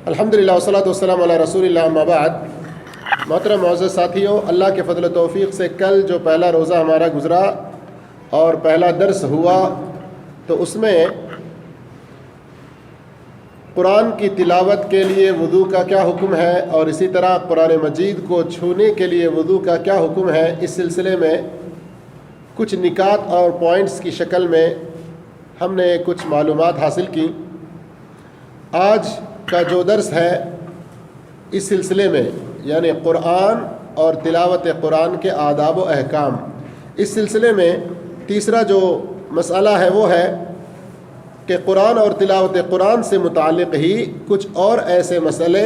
الحمدللہ والصلاۃ والسلام علی رسول اللہ اما بعد. محترم معزز ساتھیوں، اللہ کے فضل و توفیق سے کل جو پہلا روزہ ہمارا گزرا اور پہلا درس ہوا تو اس میں قرآن کی تلاوت کے لیے وضو کا کیا حکم ہے اور اسی طرح قرآن مجید کو چھونے کے لیے وضو کا کیا حکم ہے، اس سلسلے میں کچھ نکات اور پوائنٹس کی شکل میں ہم نے کچھ معلومات حاصل کی. آج کا جو درس ہے اس سلسلے میں یعنی قرآن اور تلاوت قرآن کے آداب و احکام، اس سلسلے میں تیسرا جو مسئلہ ہے وہ ہے کہ قرآن اور تلاوت قرآن سے متعلق ہی کچھ اور ایسے مسئلے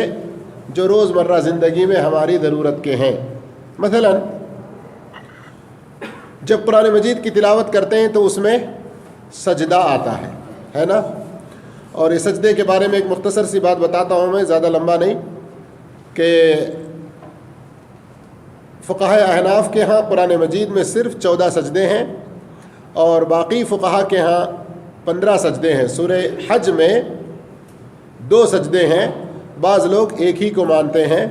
جو روزمرہ زندگی میں ہماری ضرورت کے ہیں. مثلا جب قرآن مجید کی تلاوت کرتے ہیں تو اس میں سجدہ آتا ہے نا، اور اس سجدے کے بارے میں ایک مختصر سی بات بتاتا ہوں، میں زیادہ لمبا نہیں، کہ فقہاء احناف کے ہاں قرآن مجید میں صرف 14 سجدے ہیں اور باقی فقہاء کے ہاں 15 سجدے ہیں. سورہ حج میں 2 سجدے ہیں، بعض لوگ ایک ہی کو مانتے ہیں.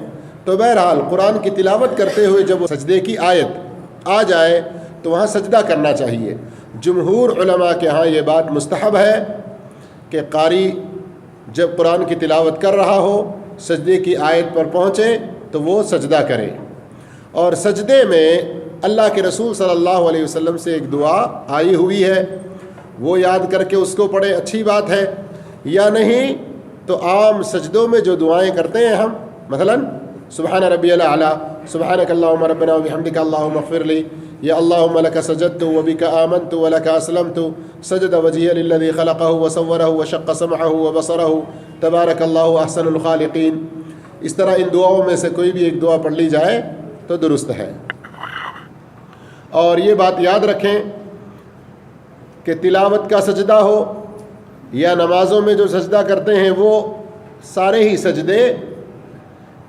تو بہرحال قرآن کی تلاوت کرتے ہوئے جب وہ سجدے کی آیت آ جائے تو وہاں سجدہ کرنا چاہیے. جمہور علماء کے ہاں یہ بات مستحب ہے کہ قاری جب قرآن کی تلاوت کر رہا ہو، سجدے کی آیت پر پہنچے تو وہ سجدہ کرے. اور سجدے میں اللہ کے رسول صلی اللہ علیہ وسلم سے ایک دعا آئی ہوئی ہے، وہ یاد کر کے اس کو پڑھے، اچھی بات ہے. یا نہیں تو عام سجدوں میں جو دعائیں کرتے ہیں ہم، مثلا سبحان ربی الاعلی، سبحانک اللہم ربنا وبحمدک اللہم اغفر لی، یا اللہم لک سجدت وبک آمنت ولک اسلمت، سجد وجہی للذی خلقہ وصورہ وشق سمعہ وبصرہ تبارک اللہ احسن الخالقین. اس طرح ان دعاؤں میں سے کوئی بھی ایک دعا پڑھ لی جائے تو درست ہے. اور یہ بات یاد رکھیں کہ تلاوت کا سجدہ ہو یا نمازوں میں جو سجدہ کرتے ہیں وہ سارے ہی سجدے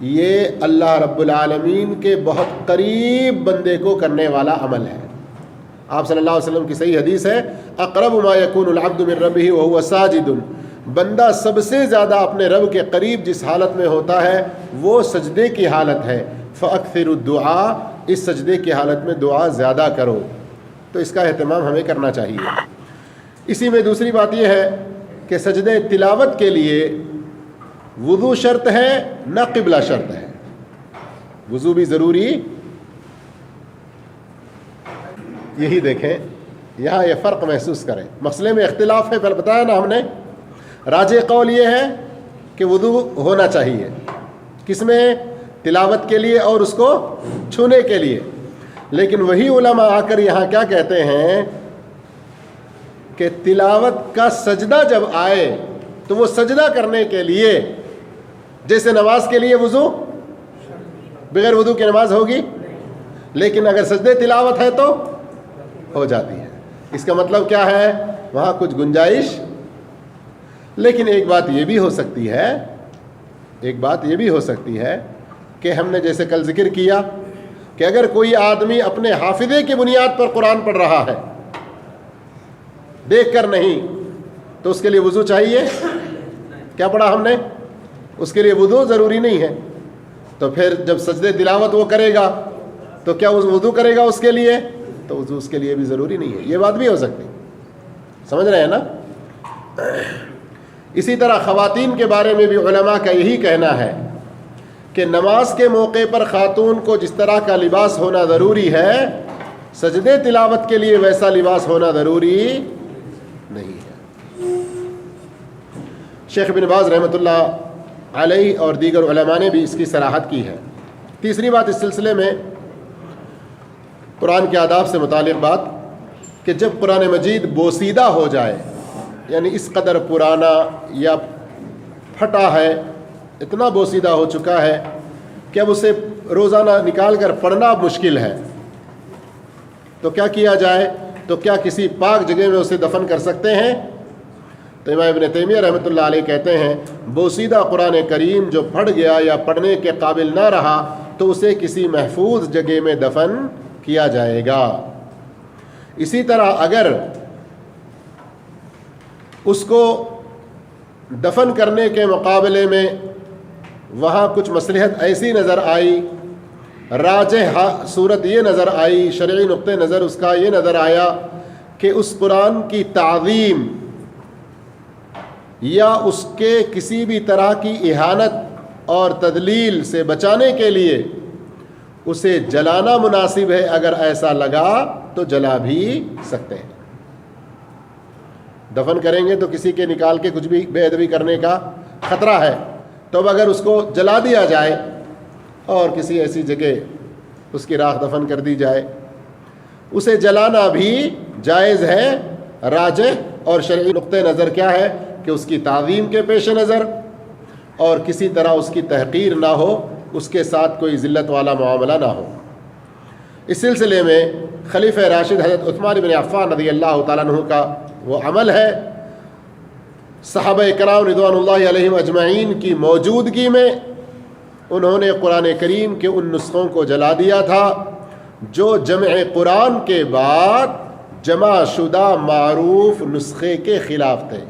یہ اللہ رب العالمین کے بہت قریب بندے کو کرنے والا عمل ہے. آپ صلی اللہ علیہ وسلم کی صحیح حدیث ہے، اقرب ما یکون العبد من ربہ وہو ساجد، بندہ سب سے زیادہ اپنے رب کے قریب جس حالت میں ہوتا ہے وہ سجدے کی حالت ہے. فاکثروا الدعاء، اس سجدے کی حالت میں دعا زیادہ کرو. تو اس کا اہتمام ہمیں کرنا چاہیے. اسی میں دوسری بات یہ ہے کہ سجدے تلاوت کے لیے وضو شرط ہے نہ قبلہ شرط ہے. وضو بھی ضروری، یہی دیکھیں یہاں یہ فرق محسوس کریں. مسئلے میں اختلاف ہے، پہلے بتایا نا ہم نے. راجح قول یہ ہے کہ وضو ہونا چاہیے، کس میں؟ تلاوت کے لیے اور اس کو چھونے کے لیے. لیکن وہی علماء آ کر یہاں کیا کہتے ہیں کہ تلاوت کا سجدہ جب آئے تو وہ سجدہ کرنے کے لیے، جیسے نماز کے لیے وضو، بغیر وضو کی نماز ہوگی، لیکن اگر سجدے تلاوت ہے تو ہو جاتی ہے. اس کا مطلب کیا ہے؟ وہاں کچھ گنجائش. لیکن ایک بات یہ بھی ہو سکتی ہے کہ ہم نے جیسے کل ذکر کیا کہ اگر کوئی آدمی اپنے حافظے کی بنیاد پر قرآن پڑھ رہا ہے، دیکھ کر نہیں، تو اس کے لیے وضو چاہیے. کیا پڑھا ہم نے؟ اس کے لیے وضو ضروری نہیں ہے. تو پھر جب سجدے تلاوت وہ کرے گا تو کیا وضو کرے گا اس کے لیے؟ تو وضو اس کے لیے بھی ضروری نہیں ہے. یہ بات بھی ہو سکتی، سمجھ رہے ہیں نا. اسی طرح خواتین کے بارے میں بھی علماء کا یہی کہنا ہے کہ نماز کے موقع پر خاتون کو جس طرح کا لباس ہونا ضروری ہے، سجدے تلاوت کے لیے ویسا لباس ہونا ضروری نہیں ہے. شیخ بن باز رحمۃ اللہ علیہ اور دیگر علماء نے بھی اس کی صراحت کی ہے. تیسری بات اس سلسلے میں قرآن کے آداب سے متعلق بات کہ جب قرآن مجید بوسیدہ ہو جائے، یعنی اس قدر پرانا یا پھٹا ہے، اتنا بوسیدہ ہو چکا ہے کہ اب اسے روزانہ نکال کر پڑھنا مشکل ہے، تو کیا کیا جائے؟ تو کیا کسی پاک جگہ میں اسے دفن کر سکتے ہیں؟ تو امام ابن تیمیہ رحمۃ اللہ علیہ کہتے ہیں بوسیدہ قرآن کریم جو پھٹ گیا یا پڑھنے کے قابل نہ رہا تو اسے کسی محفوظ جگہ میں دفن کیا جائے گا. اسی طرح اگر اس کو دفن کرنے کے مقابلے میں وہاں کچھ مصلحت ایسی نظر آئی، راجح صورت یہ نظر آئی، شرعی نقطہ نظر اس کا یہ نظر آیا کہ اس قرآن کی تعظیم یا اس کے کسی بھی طرح کی اہانت اور تدلیل سے بچانے کے لیے اسے جلانا مناسب ہے، اگر ایسا لگا تو جلا بھی سکتے ہیں۔ دفن کریں گے تو کسی کے نکال کے کچھ بھی بے ادبی کرنے کا خطرہ ہے، تو اب اگر اس کو جلا دیا جائے اور کسی ایسی جگہ اس کی راکھ دفن کر دی جائے، اسے جلانا بھی جائز ہے۔ راجح اور شرعی نقطہ نظر کیا ہے کہ اس کی تعظیم کے پیش نظر اور کسی طرح اس کی تحقیر نہ ہو، اس کے ساتھ کوئی ذلت والا معاملہ نہ ہو۔ اس سلسلے میں خلیفہ راشد حضرت عثمان بن عفان رضی اللہ تعالیٰ عنہ کا وہ عمل ہے، صحابہ کرام رضوان اللہ علیہم اجمعین کی موجودگی میں انہوں نے قرآن کریم کے ان نسخوں کو جلا دیا تھا جو جمع قرآن کے بعد جمع شدہ معروف نسخے کے خلاف تھے۔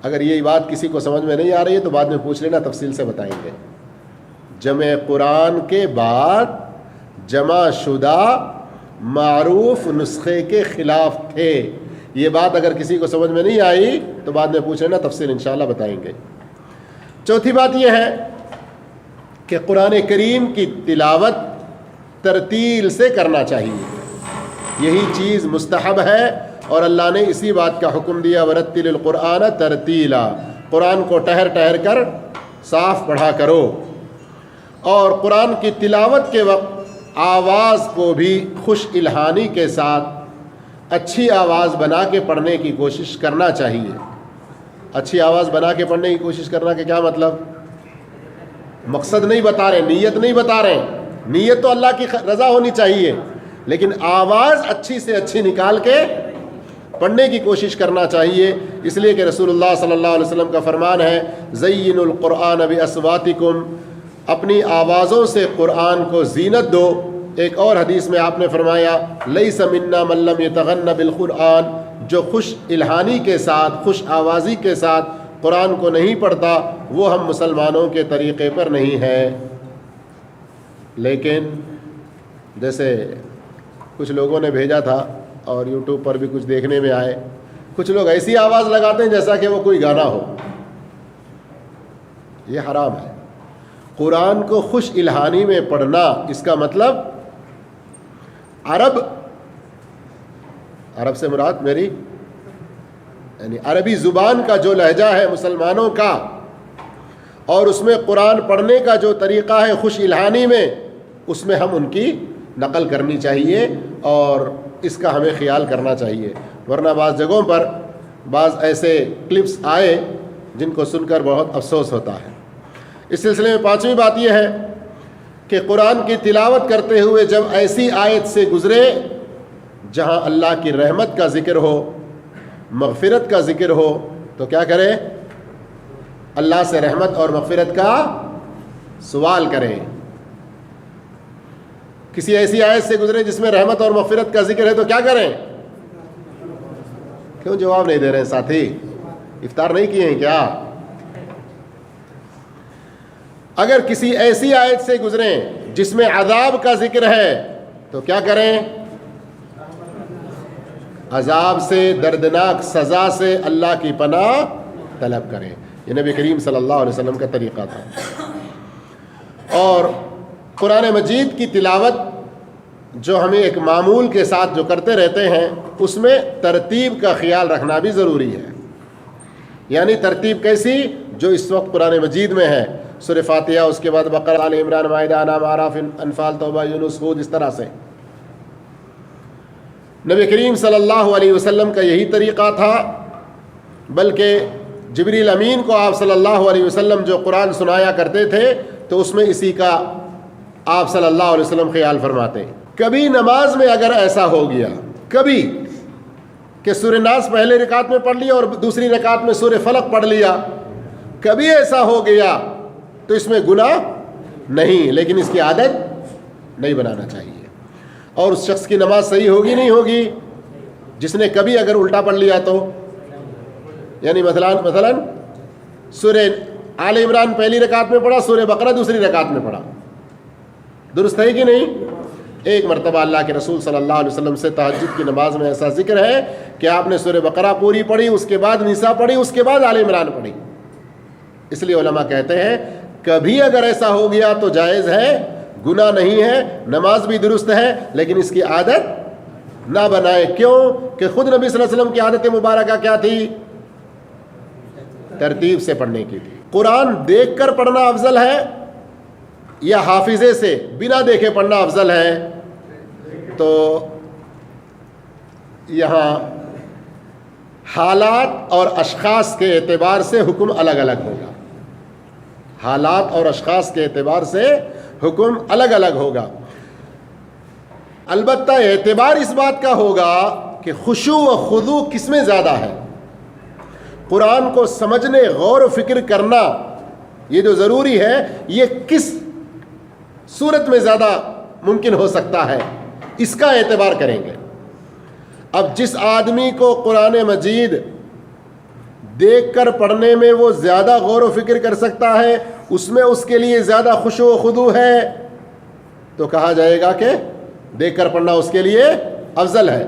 اگر یہ بات کسی کو سمجھ میں نہیں آ رہی ہے تو بعد میں پوچھ لینا، تفصیل سے بتائیں گے۔ جمع قرآن کے بعد جمع شدہ معروف نسخے کے خلاف تھے، یہ بات اگر کسی کو سمجھ میں نہیں آئی تو بعد میں پوچھ لینا، تفصیل انشاءاللہ بتائیں گے۔ چوتھی بات یہ ہے کہ قرآن کریم کی تلاوت ترتیل سے کرنا چاہیے، یہی چیز مستحب ہے، اور اللہ نے اسی بات کا حکم دیا، ورتل القرآن ترتیلا، قرآن کو ٹہر ٹہر کر صاف پڑھا کرو۔ اور قرآن کی تلاوت کے وقت آواز کو بھی خوش الہانی کے ساتھ اچھی آواز بنا کے پڑھنے کی کوشش کرنا چاہیے۔ اچھی آواز بنا کے پڑھنے کی کوشش کرنا کہ کیا مطلب؟ مقصد نہیں بتا رہے، نیت نہیں بتا رہے، نیت تو اللہ کی رضا ہونی چاہیے، لیکن آواز اچھی سے اچھی نکال کے پڑھنے کی کوشش کرنا چاہیے، اس لیے کہ رسول اللہ صلی اللہ علیہ وسلم کا فرمان ہے، زینوا القرآن باصواتکم، اپنی آوازوں سے قرآن کو زینت دو۔ ایک اور حدیث میں آپ نے فرمایا، لیس منا من لم یتغن بالقرآن، جو خوش الہانی کے ساتھ، خوش آوازی کے ساتھ قرآن کو نہیں پڑھتا وہ ہم مسلمانوں کے طریقے پر نہیں ہے۔ لیکن جیسے کچھ لوگوں نے بھیجا تھا اور یوٹیوب پر بھی کچھ دیکھنے میں آئے، کچھ لوگ ایسی آواز لگاتے ہیں جیسا کہ وہ کوئی گانا ہو، یہ حرام ہے۔ قرآن کو خوش الہانی میں پڑھنا، اس کا مطلب عرب سے مراد میری یعنی عربی زبان کا جو لہجہ ہے مسلمانوں کا، اور اس میں قرآن پڑھنے کا جو طریقہ ہے خوش الہانی میں، اس میں ہم ان کی نقل کرنی چاہیے اور اس کا ہمیں خیال کرنا چاہیے، ورنہ بعض جگہوں پر بعض ایسے کلپس آئے جن کو سن کر بہت افسوس ہوتا ہے۔ اس سلسلے میں پانچویں بات یہ ہے کہ قرآن کی تلاوت کرتے ہوئے جب ایسی آیت سے گزرے جہاں اللہ کی رحمت کا ذکر ہو، مغفرت کا ذکر ہو، تو کیا کرے؟ اللہ سے رحمت اور مغفرت کا سوال کریں۔ کسی ایسی آیت سے گزرے جس میں رحمت اور مغفرت کا ذکر ہے تو کیا کریں؟ کیوں جواب نہیں دے رہے ہیں ساتھی؟ افطار نہیں کیے ہیں کیا؟ اگر کسی ایسی آیت سے گزریں جس میں عذاب کا ذکر ہے تو کیا کریں؟ عذاب سے، دردناک سزا سے اللہ کی پناہ طلب کریں۔ یہ نبی کریم صلی اللہ علیہ وسلم کا طریقہ تھا۔ اور قرآن مجید کی تلاوت جو ہمیں ایک معمول کے ساتھ جو کرتے رہتے ہیں، اس میں ترتیب کا خیال رکھنا بھی ضروری ہے۔ یعنی ترتیب کیسی؟ جو اس وقت قرآن مجید میں ہے، سورہ فاتحہ، اس کے بعد بقرہ، آل عمران، مائدہ، انعام، اعراف، انفال، توبہ، یونس، ہود، اس طرح سے۔ نبی کریم صلی اللہ علیہ وسلم کا یہی طریقہ تھا، بلکہ جبریل امین کو آپ صلی اللہ علیہ وسلم جو قرآن سنایا کرتے تھے تو اس میں اسی کا آپ صلی اللہ علیہ وسلم خیال فرماتے۔ کبھی نماز میں اگر ایسا ہو گیا، کبھی کہ سورہ ناس پہلے رکعت میں پڑھ لیا اور دوسری رکعت میں سورہ فلق پڑھ لیا، کبھی ایسا ہو گیا تو اس میں گناہ نہیں، لیکن اس کی عادت نہیں بنانا چاہیے۔ اور اس شخص کی نماز صحیح ہوگی نہیں ہوگی جس نے کبھی اگر الٹا پڑھ لیا تو، یعنی مثلا سورہ آل عمران پہلی رکعت میں پڑھا, سورہ بقرہ دوسری رکعت میں پڑھا. درست ہے کہ نہیں؟ ایک مرتبہ اللہ کے رسول صلی اللہ علیہ وسلم سے تہجد کی نماز میں ایسا ذکر ہے کہ آپ نے سورہ بقرہ پوری پڑھی, اس کے بعد نساء پڑھی, اس کے بعد آل عمران پڑھی. اس لیے علماء کہتے ہیں کبھی اگر ایسا ہو گیا تو جائز ہے, گناہ نہیں ہے, نماز بھی درست ہے, لیکن اس کی عادت نہ بنائے. کیوں کہ خود نبی صلی اللہ علیہ وسلم کی عادت مبارکہ کیا تھی؟ ترتیب سے پڑھنے کی تھی. قرآن دیکھ کر پڑھنا افضل ہے یا حافظے سے بنا دیکھے پڑھنا افضل ہے؟ تو یہاں حالات اور اشخاص کے اعتبار سے حکم الگ الگ ہوگا. حالات اور اشخاص کے اعتبار سے حکم الگ الگ ہوگا. البتہ اعتبار اس بات کا ہوگا کہ خشوع و خضوع کس میں زیادہ ہے. قرآن کو سمجھنے, غور و فکر کرنا یہ جو ضروری ہے, یہ کس صورت میں زیادہ ممکن ہو سکتا ہے, اس کا اعتبار کریں گے. اب جس آدمی کو قرآن مجید دیکھ کر پڑھنے میں وہ زیادہ غور و فکر کر سکتا ہے, اس میں اس کے لیے زیادہ خشوع و خضوع ہے, تو کہا جائے گا کہ دیکھ کر پڑھنا اس کے لیے افضل ہے.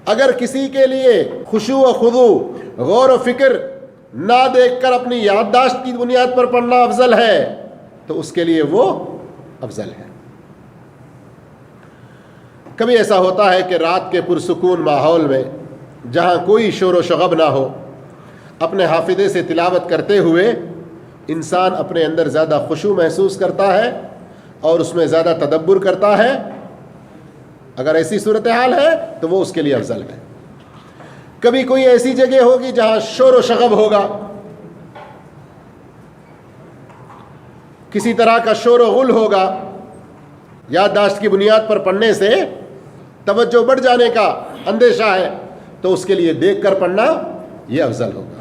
اگر کسی کے لیے خشوع و خضوع, غور و فکر نہ دیکھ کر اپنی یادداشت کی بنیاد پر پڑھنا افضل ہے, تو اس کے لیے وہ افضل ہے. کبھی ایسا ہوتا ہے کہ رات کے پرسکون ماحول میں, جہاں کوئی شور و شغب نہ ہو, اپنے حافظے سے تلاوت کرتے ہوئے انسان اپنے اندر زیادہ خشوع محسوس کرتا ہے اور اس میں زیادہ تدبر کرتا ہے. اگر ایسی صورتحال ہے تو وہ اس کے لیے افضل ہے. کبھی کوئی ایسی جگہ ہوگی جہاں شور و شغب ہوگا, کسی طرح کا شور و غل ہوگا, یادداشت کی بنیاد پر پڑھنے سے توجہ بڑھ جانے کا اندیشہ ہے, تو اس کے لیے دیکھ کر پڑھنا یہ افضل ہوگا.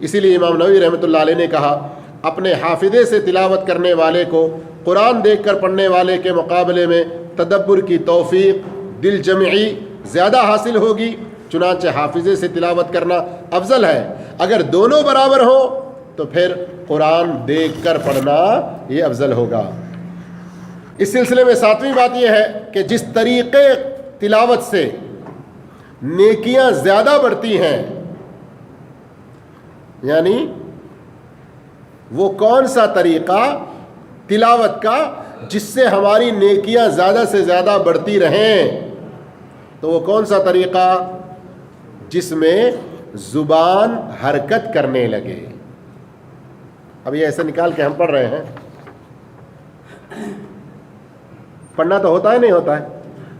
اسی لیے امام نووی رحمۃ اللہ علیہ نے کہا اپنے حافظے سے تلاوت کرنے والے کو قرآن دیکھ کر پڑھنے والے کے مقابلے میں تدبر کی توفیق, دل جمعی زیادہ حاصل ہوگی, چنانچہ حافظے سے تلاوت کرنا افضل ہے. اگر دونوں برابر ہوں تو پھر قرآن دیکھ کر پڑھنا یہ افضل ہوگا. اس سلسلے میں ساتویں بات یہ ہے کہ جس طریقے تلاوت سے نیکیاں زیادہ بڑھتی ہیں, یعنی وہ کون سا طریقہ تلاوت کا جس سے ہماری نیکیاں زیادہ سے زیادہ بڑھتی رہیں, تو وہ کون سا طریقہ جس میں زبان حرکت کرنے لگے. اب یہ ایسے نکال کے ہم پڑھ رہے ہیں, پڑھنا تو ہوتا ہے نہیں ہوتا ہے.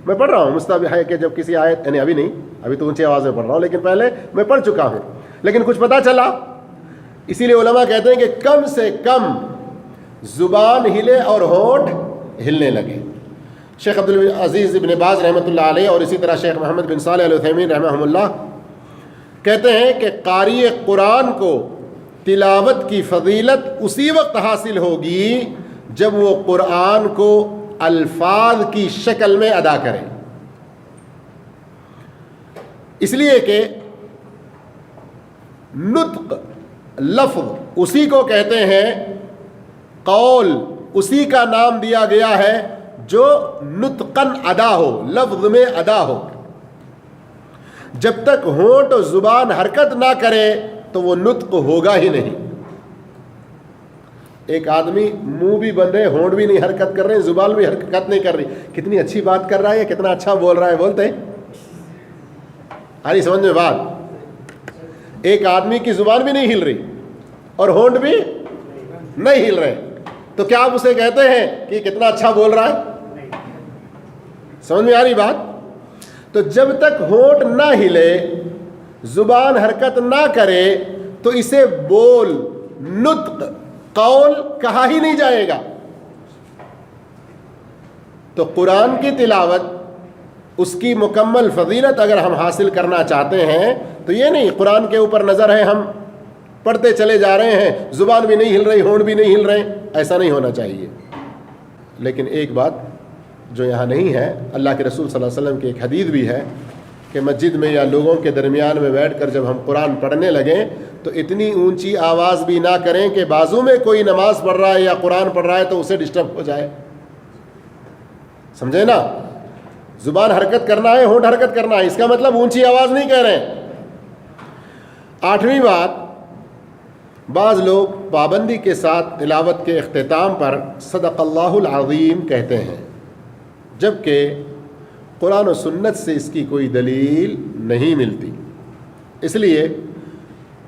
میں پڑھ رہا ہوں, مستحب ہے کہ جب کسی آیت, یعنی ابھی نہیں, ابھی تو اونچی آواز میں پڑھ رہا ہوں, لیکن پہلے میں پڑھ چکا ہوں, لیکن کچھ پتہ چلا. اسی لیے علماء کہتے ہیں کہ کم سے کم زبان ہلے اور ہونٹ ہلنے لگے. شیخ عبدالعزیز ابن باز رحمۃ اللہ علیہ اور اسی طرح شیخ محمد بن صالح العثیمین رحمہ اللہ کہتے ہیں کہ قاری قرآن کو تلاوت کی فضیلت اسی وقت حاصل ہوگی جب وہ قرآن کو الفاظ کی شکل میں ادا کرے. اس لیے کہ نطق, لفظ اسی کو کہتے ہیں, قول اسی کا نام دیا گیا ہے جو نطقاً ادا ہو, لفظ میں ادا ہو. جب تک ہونٹ اور زبان حرکت نہ کرے تو وہ نطق ہوگا ہی نہیں. ایک آدمی منہ بھی بند ہے, ہونٹ بھی نہیں حرکت کر رہے, زبان بھی حرکت نہیں کر رہی, کتنی اچھی بات کر رہا ہے, کتنا اچھا بول رہا ہے, بولتے ہیں. آ رہی سمجھ میں بات؟ ایک آدمی کی زبان بھی نہیں ہل رہی اور ہونٹ بھی نہیں ہل رہے, تو کیا آپ اسے کہتے ہیں کہ کتنا اچھا بول رہا ہے؟ سمجھ میں آ رہی بات؟ تو جب تک ہونٹ نہ ہلے, زبان حرکت نہ کرے, تو اسے بول, نطق, قول کہا ہی نہیں جائے گا. تو قرآن کی تلاوت, اس کی مکمل فضیلت اگر ہم حاصل کرنا چاہتے ہیں تو یہ نہیں قرآن کے اوپر نظر ہے, ہم پڑھتے چلے جا رہے ہیں, زبان بھی نہیں ہل رہی, ہونٹ بھی نہیں ہل رہے, ایسا نہیں ہونا چاہیے. لیکن ایک بات جو یہاں نہیں ہے, اللہ کے رسول صلی اللہ علیہ وسلم کی ایک حدیث بھی ہے کہ مسجد میں یا لوگوں کے درمیان میں بیٹھ کر جب ہم قرآن پڑھنے لگیں تو اتنی اونچی آواز بھی نہ کریں کہ بازو میں کوئی نماز پڑھ رہا ہے یا قرآن پڑھ رہا ہے تو اسے ڈسٹرب ہو جائے. سمجھے نا؟ زبان حرکت کرنا ہے, ہونٹ حرکت کرنا ہے, اس کا مطلب اونچی آواز نہیں کہہ رہے ہیں. 8ویں بات, بعض لوگ پابندی کے ساتھ تلاوت کے اختتام پر صدق اللہ العظیم کہتے ہیں, جبکہ قرآن و سنت سے اس کی کوئی دلیل نہیں ملتی. اس لیے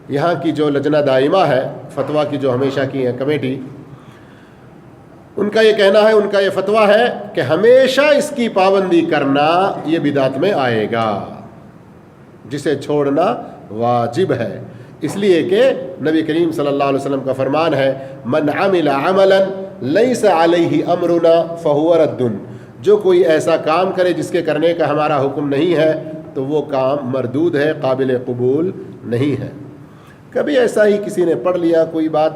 یہاں کی جو لجنہ دائمہ ہے, فتویٰ کی جو ہمیشہ کی ہے کمیٹی, ان کا یہ کہنا ہے, ان کا یہ فتویٰ ہے کہ ہمیشہ اس کی پابندی کرنا یہ بدعت میں آئے گا, جسے چھوڑنا واجب ہے. اس لیے کہ نبی کریم صلی اللہ علیہ وسلم کا فرمان ہے, من عمل عملا لیس علیہ امرنا فہو رد, جو کوئی ایسا کام کرے جس کے کرنے کا ہمارا حکم نہیں ہے تو وہ کام مردود ہے, قابل قبول نہیں ہے. کبھی ایسا ہی کسی نے پڑھ لیا کوئی بات,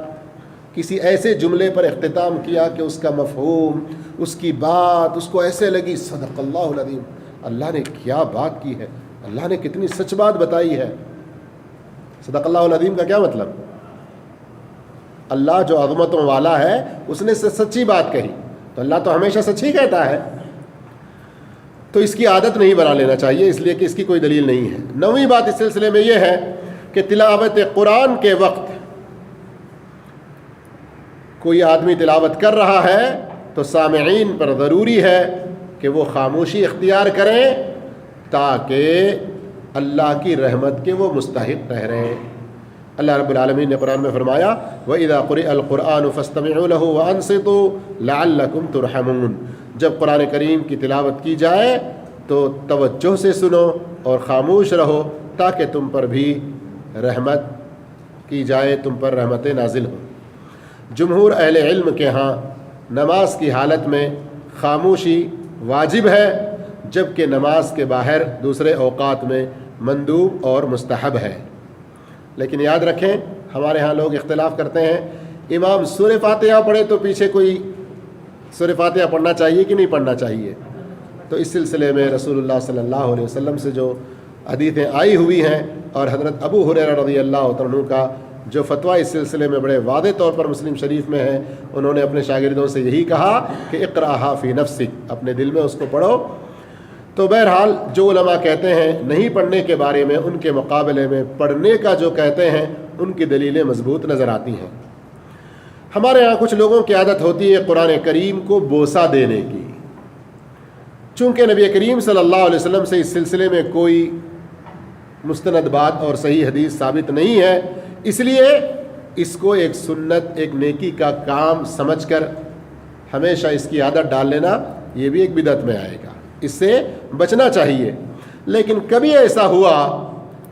کسی ایسے جملے پر اختتام کیا کہ اس کا مفہوم, اس کی بات اس کو ایسے لگی صدق اللہ العظیم, اللہ نے کیا بات کی ہے, اللہ نے کتنی سچ بات بتائی ہے. صدق اللہ العظیم کا کیا مطلب؟ اللہ جو عظمتوں والا ہے اس نے سچی بات کہی, تو اللہ تو ہمیشہ سچ ہی کہتا ہے. تو اس کی عادت نہیں بنا لینا چاہیے, اس لیے کہ اس کی کوئی دلیل نہیں ہے. 9ویں بات اس سلسلے میں یہ ہے کہ تلاوت قرآن کے وقت کوئی آدمی تلاوت کر رہا ہے تو سامعین پر ضروری ہے کہ وہ خاموشی اختیار کریں تاکہ اللہ کی رحمت کے وہ مستحق ٹھہریں. اللہ رب العالمین نے قرآن میں فرمایا, وَإِذَا قُرِئَ الْقُرْآنُ فَاسْتَمِعُوا لَهُ وَأَنصِتُوا لَعَلَّكُمْ تُرْحَمُونَ. جب قرآن کریم کی تلاوت کی جائے تو توجہ سے سنو اور خاموش رہو تاکہ تم پر بھی رحمت کی جائے, تم پر رحمتیں نازل ہوں. جمہور اہل علم کے ہاں نماز کی حالت میں خاموشی واجب ہے, جبکہ نماز کے باہر دوسرے اوقات میں مندوب اور مستحب ہے. لیکن یاد رکھیں, ہمارے ہاں لوگ اختلاف کرتے ہیں, امام سورہ فاتحہ پڑھے تو پیچھے کوئی سورہ فاتحہ پڑھنا چاہیے کہ نہیں پڑھنا چاہیے. تو اس سلسلے میں رسول اللہ صلی اللہ علیہ وسلم سے جو حدیثیں آئی ہوئی ہیں اور حضرت ابو ہریرہ رضی اللہ عنہ کا جو فتویٰ اس سلسلے میں بڑے واضح طور پر مسلم شریف میں ہے, انہوں نے اپنے شاگردوں سے یہی کہا کہ اقرأھا فی نفسک, اپنے دل میں اس کو پڑھو. تو بہرحال جو علماء کہتے ہیں نہیں پڑھنے کے بارے میں, ان کے مقابلے میں پڑھنے کا جو کہتے ہیں ان کی دلیلیں مضبوط نظر آتی ہیں. ہمارے ہاں کچھ لوگوں کی عادت ہوتی ہے قرآن کریم کو بوسہ دینے کی. چونکہ نبی کریم صلی اللہ علیہ وسلم سے اس سلسلے میں کوئی مستند بات اور صحیح حدیث ثابت نہیں ہے, اس لیے اس کو ایک سنت, ایک نیکی کا کام سمجھ کر ہمیشہ اس کی عادت ڈال لینا یہ بھی ایک بدعت میں آئے گا, اس سے بچنا چاہیے. لیکن کبھی ایسا ہوا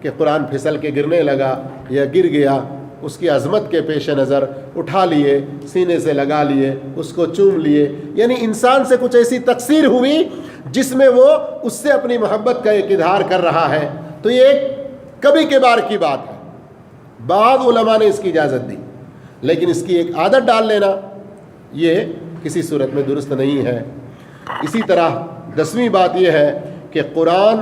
کہ قرآن پھسل کے گرنے لگا یا گر گیا, اس کی عظمت کے پیش نظر اٹھا لیے, سینے سے لگا لیے, اس کو چوم لیے, یعنی انسان سے کچھ ایسی تقصیر ہوئی جس میں وہ اس سے اپنی محبت کا ایک اظہار کر رہا ہے, تو یہ ایک کبھی کبھار کی بات ہے. بعض علماء نے اس کی اجازت دی, لیکن اس کی ایک عادت ڈال لینا یہ کسی صورت میں درست نہیں ہے. اسی طرح 10ویں بات یہ ہے کہ قرآن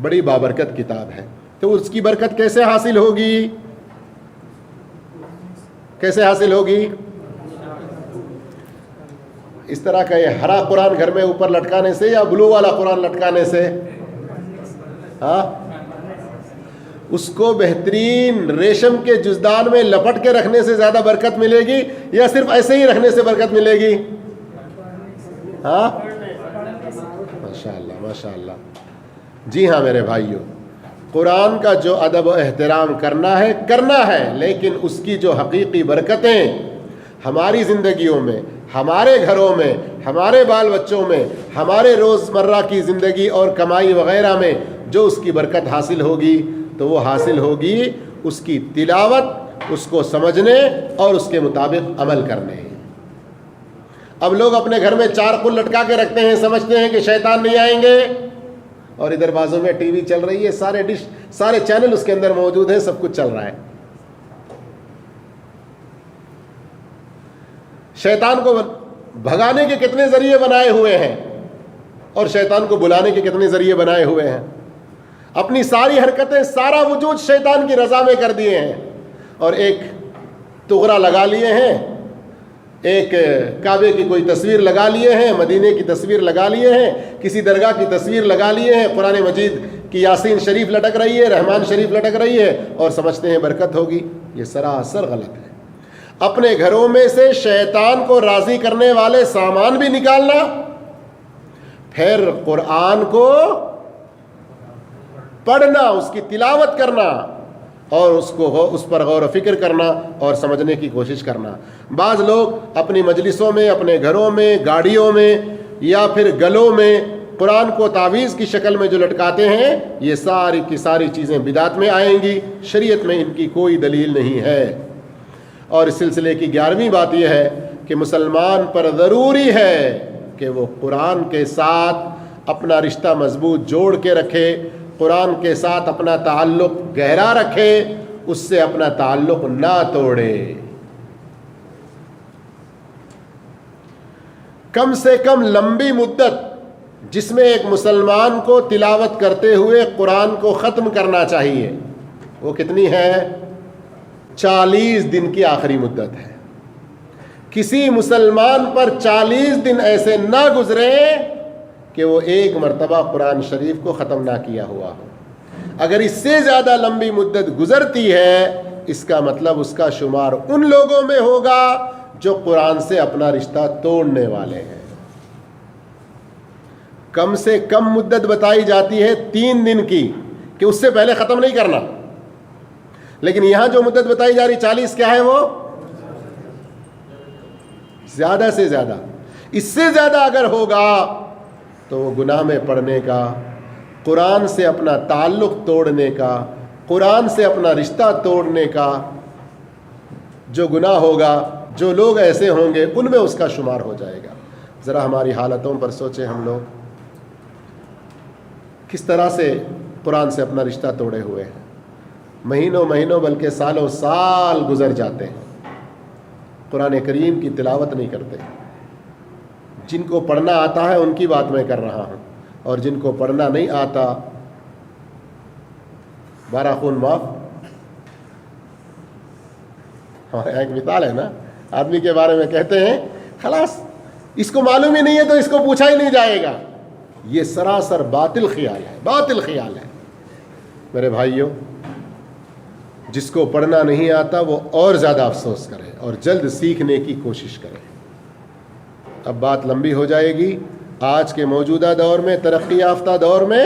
بڑی بابرکت کتاب ہے, تو اس کی برکت کیسے حاصل ہوگی؟ کیسے حاصل ہوگی؟ اس طرح کا یہ ہرا قرآن گھر میں اوپر لٹکانے سے یا بلو والا قرآن لٹکانے سے؟ ہاں, اس کو بہترین ریشم کے جزدان میں لپٹ کے رکھنے سے زیادہ برکت ملے گی یا صرف ایسے ہی رکھنے سے برکت ملے گی؟ ہاں, ماشاءاللہ ماشاءاللہ. جی ہاں میرے بھائیوں, قرآن کا جو ادب و احترام کرنا ہے, لیکن اس کی جو حقیقی برکتیں ہماری زندگیوں میں, ہمارے گھروں میں, ہمارے بال بچوں میں, ہمارے روزمرہ کی زندگی اور کمائی وغیرہ میں جو اس کی برکت حاصل ہوگی تو وہ حاصل ہوگی اس کی تلاوت, اس کو سمجھنے اور اس کے مطابق عمل کرنے. اب لوگ اپنے گھر میں 4 قل لٹکا کے رکھتے ہیں, سمجھتے ہیں کہ شیطان نہیں آئیں گے, اور ادھر بازو میں ٹی وی چل رہی ہے, سارے ڈش, سارے چینل اس کے اندر موجود ہیں, سب کچھ چل رہا ہے. شیطان کو بھگانے کے کتنے ذریعے بنائے ہوئے ہیں اور شیطان کو بلانے کے کتنے ذریعے بنائے ہوئے ہیں. اپنی ساری حرکتیں، سارا وجود شیطان کی رضا میں کر دیے ہیں، اور ایک تغرا لگا لیے ہیں، ایک کعبے کی کوئی تصویر لگا لیے ہیں، مدینے کی تصویر لگا لیے ہیں، کسی درگاہ کی تصویر لگا لیے ہیں، قرآن مجید کی یاسین شریف لٹک رہی ہے، رحمان شریف لٹک رہی ہے، اور سمجھتے ہیں برکت ہوگی۔ یہ سراسر غلط ہے۔ اپنے گھروں میں سے شیطان کو راضی کرنے والے سامان بھی نکالنا، پھر قرآن کو پڑھنا، اس کی تلاوت کرنا، اور اس پر غور و فکر کرنا اور سمجھنے کی کوشش کرنا۔ بعض لوگ اپنی مجلسوں میں، اپنے گھروں میں، گاڑیوں میں یا پھر گلوں میں قرآن کو تعویذ کی شکل میں جو لٹکاتے ہیں، یہ ساری کی ساری چیزیں بدعت میں آئیں گی، شریعت میں ان کی کوئی دلیل نہیں ہے۔ اور اس سلسلے کی 11ویں بات یہ ہے کہ مسلمان پر ضروری ہے کہ وہ قرآن کے ساتھ اپنا رشتہ مضبوط جوڑ کے رکھے، قرآن کے ساتھ اپنا تعلق گہرا رکھے، اس سے اپنا تعلق نہ توڑے۔ کم سے کم لمبی مدت جس میں ایک مسلمان کو تلاوت کرتے ہوئے قرآن کو ختم کرنا چاہیے، وہ کتنی ہے؟ 40 دن کی آخری مدت ہے۔ کسی مسلمان پر 40 دن ایسے نہ گزرے کہ وہ ایک مرتبہ قرآن شریف کو ختم نہ کیا ہوا ہو۔ اگر اس سے زیادہ لمبی مدت گزرتی ہے، اس کا مطلب اس کا شمار ان لوگوں میں ہوگا جو قرآن سے اپنا رشتہ توڑنے والے ہیں۔ کم سے کم مدت بتائی جاتی ہے 3 دن کی، کہ اس سے پہلے ختم نہیں کرنا، لیکن یہاں جو مدت بتائی جا رہی 40 کیا ہے؟ وہ زیادہ سے زیادہ۔ اس سے زیادہ اگر ہوگا تو وہ گناہ میں پڑنے کا، قرآن سے اپنا تعلق توڑنے کا، قرآن سے اپنا رشتہ توڑنے کا جو گناہ ہوگا، جو لوگ ایسے ہوں گے ان میں اس کا شمار ہو جائے گا۔ ذرا ہماری حالتوں پر سوچیں، ہم لوگ کس طرح سے قرآن سے اپنا رشتہ توڑے ہوئے ہیں۔ مہینوں مہینوں بلکہ سالوں سال گزر جاتے ہیں، قرآن کریم کی تلاوت نہیں کرتے۔ جن کو پڑھنا آتا ہے ان کی بات میں کر رہا ہوں، اور جن کو پڑھنا نہیں آتا، 12 خون معاف۔ اور ایک مثال ہے نا، آدمی کے بارے میں کہتے ہیں خلاص اس کو معلوم ہی نہیں ہے تو اس کو پوچھا ہی نہیں جائے گا۔ یہ سراسر باطل خیال ہے، باطل خیال ہے۔ میرے بھائیوں، جس کو پڑھنا نہیں آتا وہ اور زیادہ افسوس کرے اور جلد سیکھنے کی کوشش کرے۔ اب بات لمبی ہو جائے گی۔ آج کے موجودہ دور میں، ترقی یافتہ دور میں،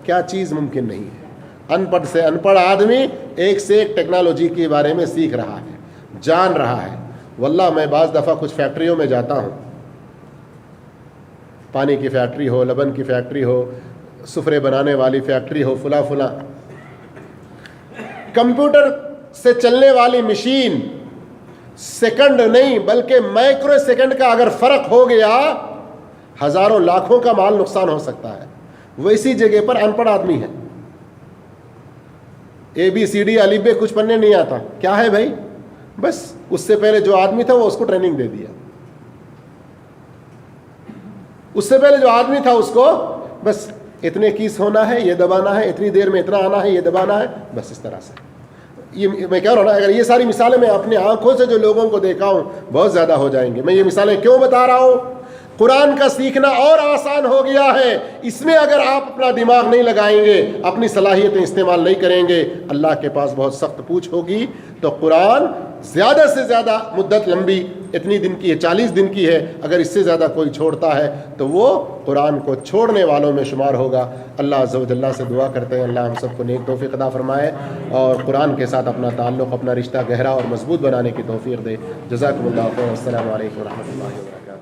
کیا چیز ممکن نہیں ہے؟ ان پڑھ سے ان پڑھ آدمی ایک سے ایک ٹیکنالوجی کے بارے میں سیکھ رہا ہے، جان رہا ہے۔ واللہ میں بعض دفعہ کچھ فیکٹریوں میں جاتا ہوں، پانی کی فیکٹری ہو، لبن کی فیکٹری ہو، سفرے بنانے والی فیکٹری ہو، فلاں فلاں، کمپیوٹر سے چلنے والی مشین سیکنڈ نہیں بلکہ مائکرو سیکنڈ کا اگر فرق ہو گیا، ہزاروں لاکھوں کا مال نقصان ہو سکتا ہے۔ وہ اسی جگہ پر ان پڑھ آدمی ہے، ABCD الف ب کچھ پڑھنے نہیں آتا، کیا ہے بھائی؟ بس اس سے پہلے جو آدمی تھا وہ اس کو ٹریننگ دے دیا، اس سے پہلے جو آدمی تھا اس کو بس اتنے کیس ہونا ہے، یہ دبانا ہے، اتنی دیر میں اتنا آنا ہے، یہ دبانا ہے، بس اس طرح سے۔ یہ میں کہہ رہا ہوں نا، اگر یہ ساری مثالیں میں اپنے آنکھوں سے جو لوگوں کو دیکھا ہوں بہت زیادہ ہو جائیں گے۔ میں یہ مثالیں کیوں بتا رہا ہوں؟ قرآن کا سیکھنا اور آسان ہو گیا ہے، اس میں اگر آپ اپنا دماغ نہیں لگائیں گے، اپنی صلاحیتیں استعمال نہیں کریں گے، اللہ کے پاس بہت سخت پوچھ ہوگی۔ تو قرآن زیادہ سے زیادہ مدت لمبی اتنی دن کی ہے، 40 دن کی ہے۔ اگر اس سے زیادہ کوئی چھوڑتا ہے تو وہ قرآن کو چھوڑنے والوں میں شمار ہوگا۔ اللہ عز و جل سے دعا کرتے ہیں اللہ ہم سب کو نیک توفیق عطا فرمائے اور قرآن کے ساتھ اپنا تعلق، اپنا رشتہ گہرا اور مضبوط بنانے کی توفیق دے۔ جزاکم اللہ خیر، السلام علیکم و رحمۃ اللہ وبرکاتہ۔